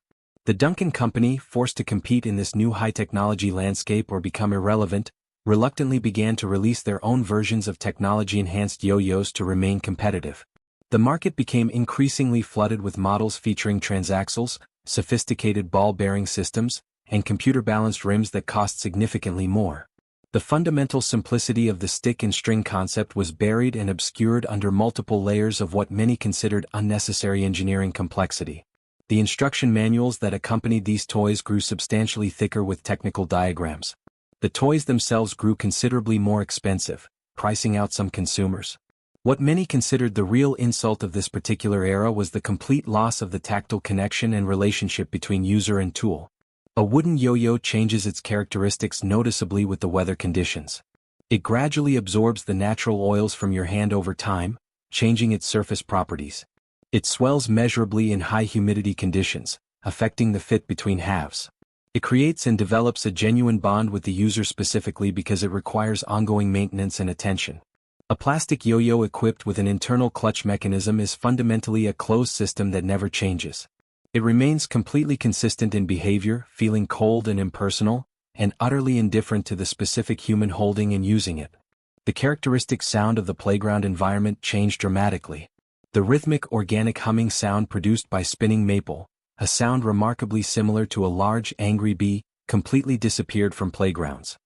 The Duncan Company, forced to compete in this new high-technology landscape or become irrelevant, reluctantly began to release their own versions of technology-enhanced yo-yos to remain competitive. The market became increasingly flooded with models featuring transaxles, sophisticated ball-bearing systems, and computer-balanced rims that cost significantly more. The fundamental simplicity of the stick and string concept was buried and obscured under multiple layers of what many considered unnecessary engineering complexity. The instruction manuals that accompanied these toys grew substantially thicker with technical diagrams. The toys themselves grew considerably more expensive, pricing out some consumers. What many considered the real insult of this particular era was the complete loss of the tactile connection and relationship between user and tool. A wooden yo-yo changes its characteristics noticeably with the weather conditions. It gradually absorbs the natural oils from your hand over time, changing its surface properties. It swells measurably in high humidity conditions, affecting the fit between halves. It creates and develops a genuine bond with the user specifically because it requires ongoing maintenance and attention. A plastic yo-yo equipped with an internal clutch mechanism is fundamentally a closed system that never changes. It remains completely consistent in behavior, feeling cold and impersonal, and utterly indifferent to the specific human holding and using it. The characteristic sound of the playground environment changed dramatically. The rhythmic organic humming sound produced by spinning maple, a sound remarkably similar to a large angry bee, completely disappeared from playgrounds.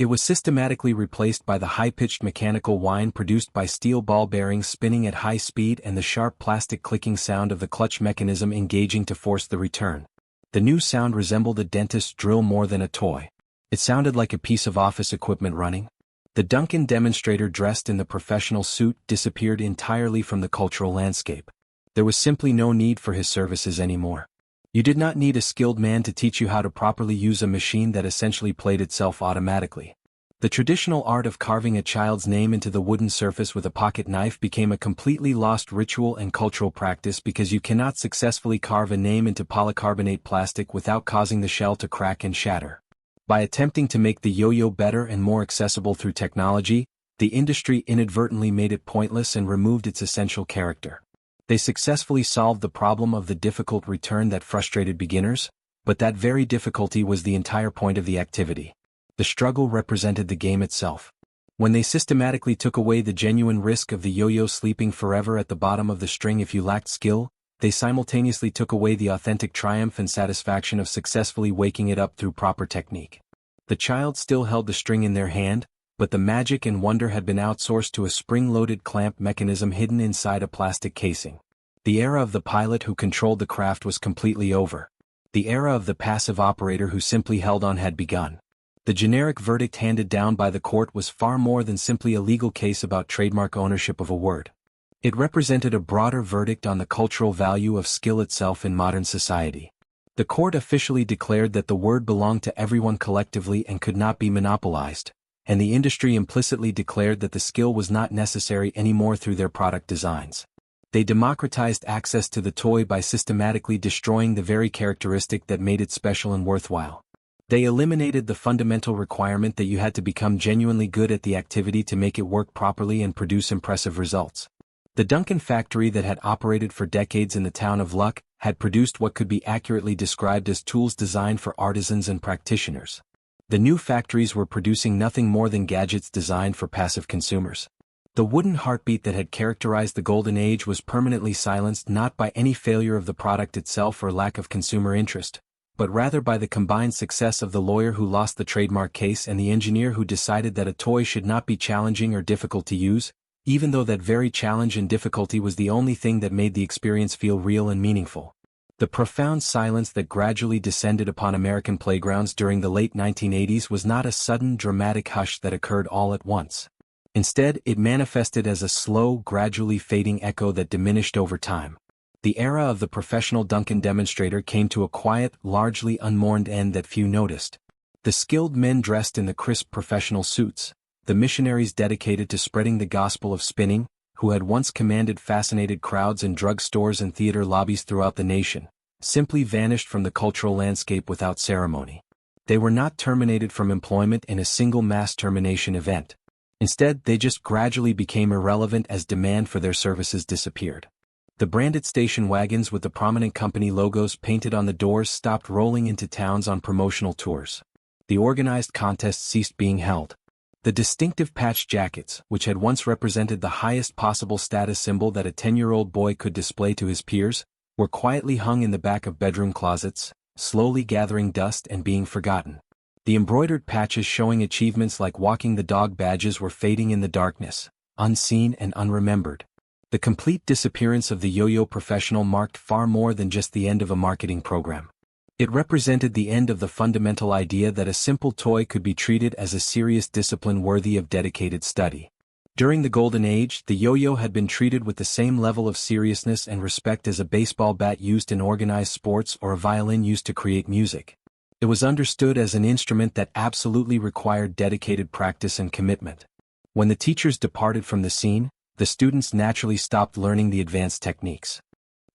It was systematically replaced by the high-pitched mechanical whine produced by steel ball bearings spinning at high speed and the sharp plastic clicking sound of the clutch mechanism engaging to force the return. The new sound resembled a dentist's drill more than a toy. It sounded like a piece of office equipment running. The Duncan demonstrator dressed in the professional suit disappeared entirely from the cultural landscape. There was simply no need for his services anymore. You did not need a skilled man to teach you how to properly use a machine that essentially played itself automatically. The traditional art of carving a child's name into the wooden surface with a pocket knife became a completely lost ritual and cultural practice because you cannot successfully carve a name into polycarbonate plastic without causing the shell to crack and shatter. By attempting to make the yo-yo better and more accessible through technology, the industry inadvertently made it pointless and removed its essential character. They successfully solved the problem of the difficult return that frustrated beginners, but that very difficulty was the entire point of the activity. The struggle represented the game itself. When they systematically took away the genuine risk of the yo-yo sleeping forever at the bottom of the string if you lacked skill, they simultaneously took away the authentic triumph and satisfaction of successfully waking it up through proper technique. The child still held the string in their hand, but the magic and wonder had been outsourced to a spring-loaded clamp mechanism hidden inside a plastic casing. The era of the pilot who controlled the craft was completely over. The era of the passive operator who simply held on had begun. The generic verdict handed down by the court was far more than simply a legal case about trademark ownership of a word. It represented a broader verdict on the cultural value of skill itself in modern society. The court officially declared that the word belonged to everyone collectively and could not be monopolized, and the industry implicitly declared that the skill was not necessary anymore through their product designs. They democratized access to the toy by systematically destroying the very characteristic that made it special and worthwhile. They eliminated the fundamental requirement that you had to become genuinely good at the activity to make it work properly and produce impressive results. The Duncan factory that had operated for decades in the town of Luck had produced what could be accurately described as tools designed for artisans and practitioners. The new factories were producing nothing more than gadgets designed for passive consumers. The wooden heartbeat that had characterized the golden age was permanently silenced not by any failure of the product itself or lack of consumer interest, but rather by the combined success of the lawyer who lost the trademark case and the engineer who decided that a toy should not be challenging or difficult to use, even though that very challenge and difficulty was the only thing that made the experience feel real and meaningful. The profound silence that gradually descended upon American playgrounds during the late 1980s was not a sudden dramatic hush that occurred all at once. Instead, it manifested as a slow, gradually fading echo that diminished over time. The era of the professional Duncan demonstrator came to a quiet, largely unmourned end that few noticed. The skilled men dressed in the crisp professional suits, the missionaries dedicated to spreading the gospel of spinning, who had once commanded fascinated crowds in drug stores and theater lobbies throughout the nation, simply vanished from the cultural landscape without ceremony. They were not terminated from employment in a single mass termination event. Instead, they just gradually became irrelevant as demand for their services disappeared. The branded station wagons with the prominent company logos painted on the doors stopped rolling into towns on promotional tours. The organized contests ceased being held. The distinctive patched jackets, which had once represented the highest possible status symbol that a 10-year-old boy could display to his peers, were quietly hung in the back of bedroom closets, slowly gathering dust and being forgotten. The embroidered patches showing achievements like walking the dog badges were fading in the darkness, unseen and unremembered. The complete disappearance of the yo-yo professional marked far more than just the end of a marketing program. It represented the end of the fundamental idea that a simple toy could be treated as a serious discipline worthy of dedicated study. During the Golden Age, the yo-yo had been treated with the same level of seriousness and respect as a baseball bat used in organized sports or a violin used to create music. It was understood as an instrument that absolutely required dedicated practice and commitment. When the teachers departed from the scene, the students naturally stopped learning the advanced techniques.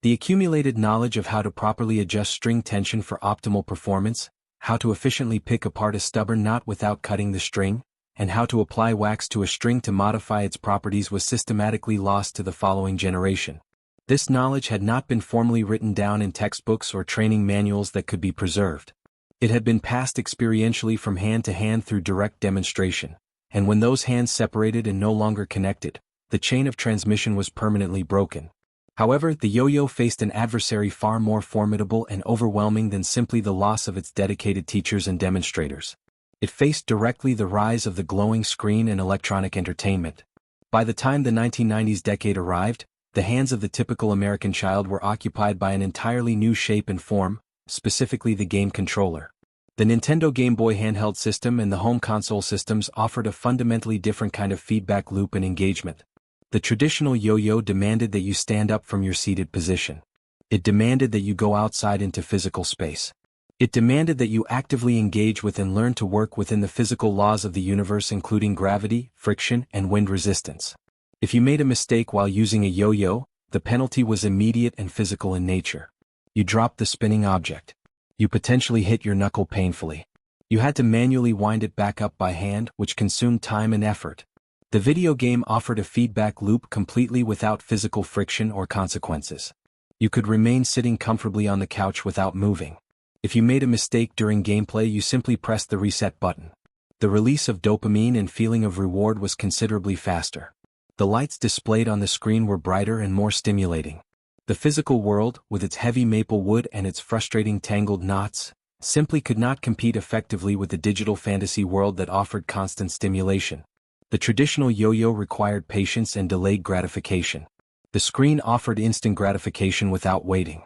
The accumulated knowledge of how to properly adjust string tension for optimal performance, how to efficiently pick apart a stubborn knot without cutting the string, and how to apply wax to a string to modify its properties was systematically lost to the following generation. This knowledge had not been formally written down in textbooks or training manuals that could be preserved. It had been passed experientially from hand to hand through direct demonstration, and when those hands separated and no longer connected, the chain of transmission was permanently broken. However, the yo-yo faced an adversary far more formidable and overwhelming than simply the loss of its dedicated teachers and demonstrators. It faced directly the rise of the glowing screen and electronic entertainment. By the time the 1990s decade arrived, the hands of the typical American child were occupied by an entirely new shape and form, specifically the game controller. The Nintendo Game Boy handheld system and the home console systems offered a fundamentally different kind of feedback loop and engagement. The traditional yo-yo demanded that you stand up from your seated position. It demanded that you go outside into physical space. It demanded that you actively engage with and learn to work within the physical laws of the universe, including gravity, friction, and wind resistance. If you made a mistake while using a yo-yo, the penalty was immediate and physical in nature. You dropped the spinning object. You potentially hit your knuckle painfully. You had to manually wind it back up by hand, which consumed time and effort. The video game offered a feedback loop completely without physical friction or consequences. You could remain sitting comfortably on the couch without moving. If you made a mistake during gameplay, you simply pressed the reset button. The release of dopamine and feeling of reward was considerably faster. The lights displayed on the screen were brighter and more stimulating. The physical world, with its heavy maple wood and its frustrating tangled knots, simply could not compete effectively with the digital fantasy world that offered constant stimulation. The traditional yo-yo required patience and delayed gratification. The screen offered instant gratification without waiting.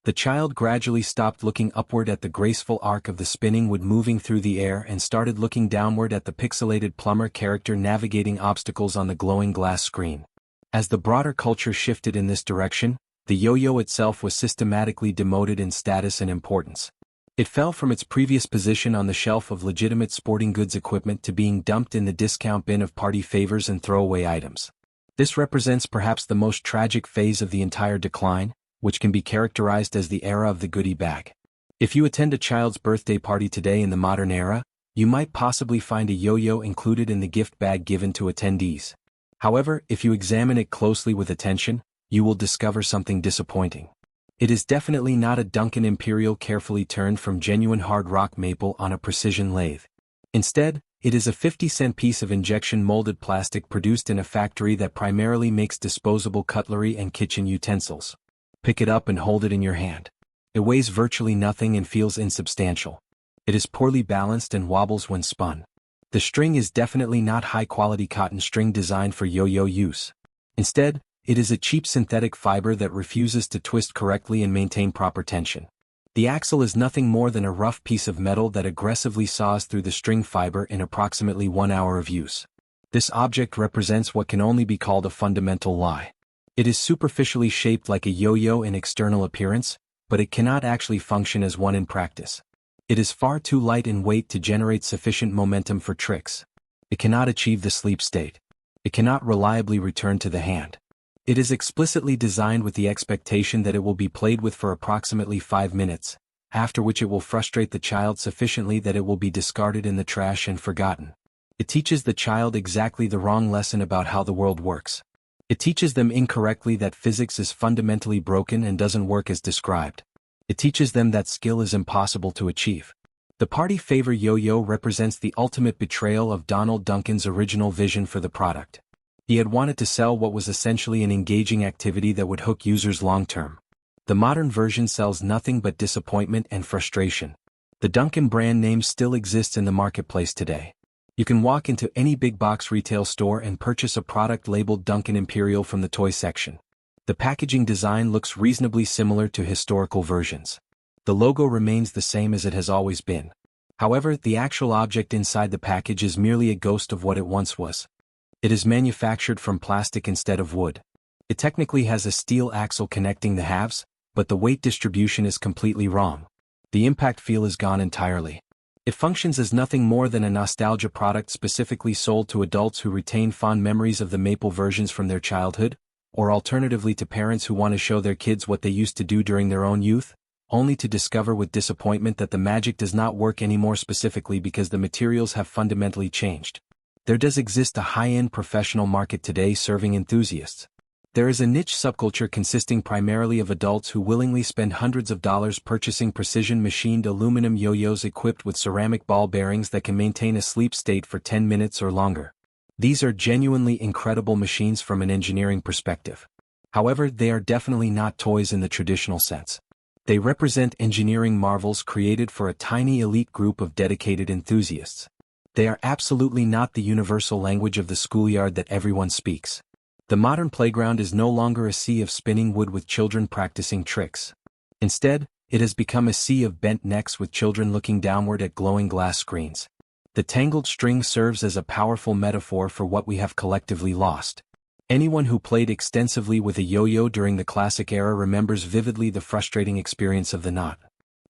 The child gradually stopped looking upward at the graceful arc of the spinning wood moving through the air and started looking downward at the pixelated plumber character navigating obstacles on the glowing glass screen. As the broader culture shifted in this direction, the yo-yo itself was systematically demoted in status and importance. It fell from its previous position on the shelf of legitimate sporting goods equipment to being dumped in the discount bin of party favors and throwaway items. This represents perhaps the most tragic phase of the entire decline, which can be characterized as the era of the goodie bag. If you attend a child's birthday party today in the modern era, you might possibly find a yo-yo included in the gift bag given to attendees. However, if you examine it closely with attention, you will discover something disappointing. It is definitely not a Duncan Imperial carefully turned from genuine hard rock maple on a precision lathe. Instead, it is a 50-cent piece of injection molded plastic produced in a factory that primarily makes disposable cutlery and kitchen utensils. Pick it up and hold it in your hand. It weighs virtually nothing and feels insubstantial. It is poorly balanced and wobbles when spun. The string is definitely not high-quality cotton string designed for yo-yo use. Instead, it is a cheap synthetic fiber that refuses to twist correctly and maintain proper tension. The axle is nothing more than a rough piece of metal that aggressively saws through the string fiber in approximately 1 hour of use. This object represents what can only be called a fundamental lie. It is superficially shaped like a yo-yo in external appearance, but it cannot actually function as one in practice. It is far too light in weight to generate sufficient momentum for tricks. It cannot achieve the sleep state. It cannot reliably return to the hand. It is explicitly designed with the expectation that it will be played with for approximately 5 minutes, after which it will frustrate the child sufficiently that it will be discarded in the trash and forgotten. It teaches the child exactly the wrong lesson about how the world works. It teaches them incorrectly that physics is fundamentally broken and doesn't work as described. It teaches them that skill is impossible to achieve. The party favor yo-yo represents the ultimate betrayal of Donald Duncan's original vision for the product. He had wanted to sell what was essentially an engaging activity that would hook users long-term. The modern version sells nothing but disappointment and frustration. The Duncan brand name still exists in the marketplace today. You can walk into any big box retail store and purchase a product labeled Duncan Imperial from the toy section. The packaging design looks reasonably similar to historical versions. The logo remains the same as it has always been. However, the actual object inside the package is merely a ghost of what it once was. It is manufactured from plastic instead of wood. It technically has a steel axle connecting the halves, but the weight distribution is completely wrong. The impact feel is gone entirely. It functions as nothing more than a nostalgia product specifically sold to adults who retain fond memories of the maple versions from their childhood, or alternatively to parents who want to show their kids what they used to do during their own youth, only to discover with disappointment that the magic does not work anymore, specifically because the materials have fundamentally changed. There does exist a high-end professional market today serving enthusiasts. There is a niche subculture consisting primarily of adults who willingly spend hundreds of dollars purchasing precision-machined aluminum yo-yos equipped with ceramic ball bearings that can maintain a sleep state for 10 minutes or longer. These are genuinely incredible machines from an engineering perspective. However, they are definitely not toys in the traditional sense. They represent engineering marvels created for a tiny elite group of dedicated enthusiasts. They are absolutely not the universal language of the schoolyard that everyone speaks. The modern playground is no longer a sea of spinning wood with children practicing tricks. Instead, it has become a sea of bent necks with children looking downward at glowing glass screens. The tangled string serves as a powerful metaphor for what we have collectively lost. Anyone who played extensively with a yo-yo during the classic era remembers vividly the frustrating experience of the knot.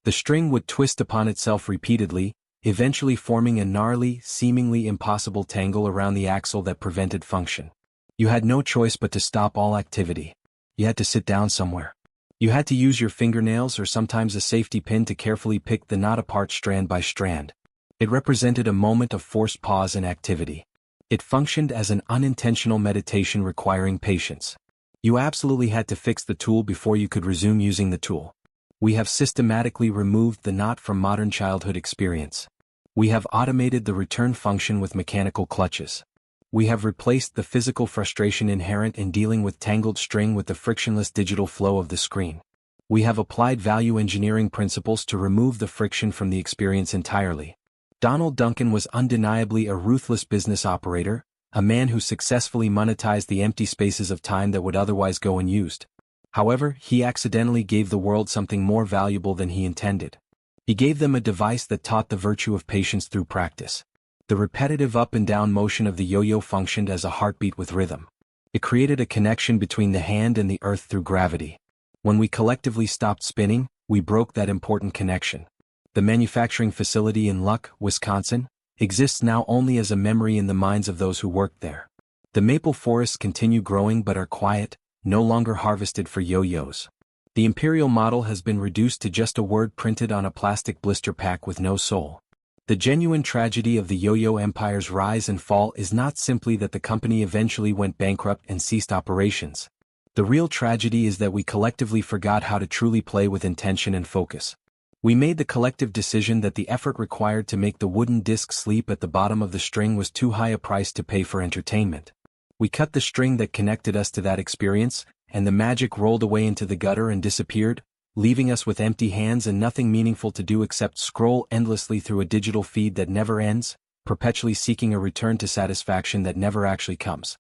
The string would twist upon itself repeatedly, eventually forming a gnarly, seemingly impossible tangle around the axle that prevented function. You had no choice but to stop all activity. You had to sit down somewhere. You had to use your fingernails or sometimes a safety pin to carefully pick the knot apart strand by strand. It represented a moment of forced pause in activity. It functioned as an unintentional meditation requiring patience. You absolutely had to fix the tool before you could resume using the tool. We have systematically removed the knot from modern childhood experience. We have automated the return function with mechanical clutches. We have replaced the physical frustration inherent in dealing with tangled string with the frictionless digital flow of the screen. We have applied value engineering principles to remove the friction from the experience entirely. Donald Duncan was undeniably a ruthless business operator, a man who successfully monetized the empty spaces of time that would otherwise go unused. However, he accidentally gave the world something more valuable than he intended. He gave them a device that taught the virtue of patience through practice. The repetitive up and down motion of the yo-yo functioned as a heartbeat with rhythm. It created a connection between the hand and the earth through gravity. When we collectively stopped spinning, we broke that important connection. The manufacturing facility in Luck, Wisconsin, exists now only as a memory in the minds of those who worked there. The maple forests continue growing but are quiet, no longer harvested for yo-yos. The Imperial model has been reduced to just a word printed on a plastic blister pack with no soul. The genuine tragedy of the yo-yo empire's rise and fall is not simply that the company eventually went bankrupt and ceased operations. The real tragedy is that we collectively forgot how to truly play with intention and focus. We made the collective decision that the effort required to make the wooden disc sleep at the bottom of the string was too high a price to pay for entertainment. We cut the string that connected us to that experience, and the magic rolled away into the gutter and disappeared, leaving us with empty hands and nothing meaningful to do except scroll endlessly through a digital feed that never ends, perpetually seeking a return to satisfaction that never actually comes.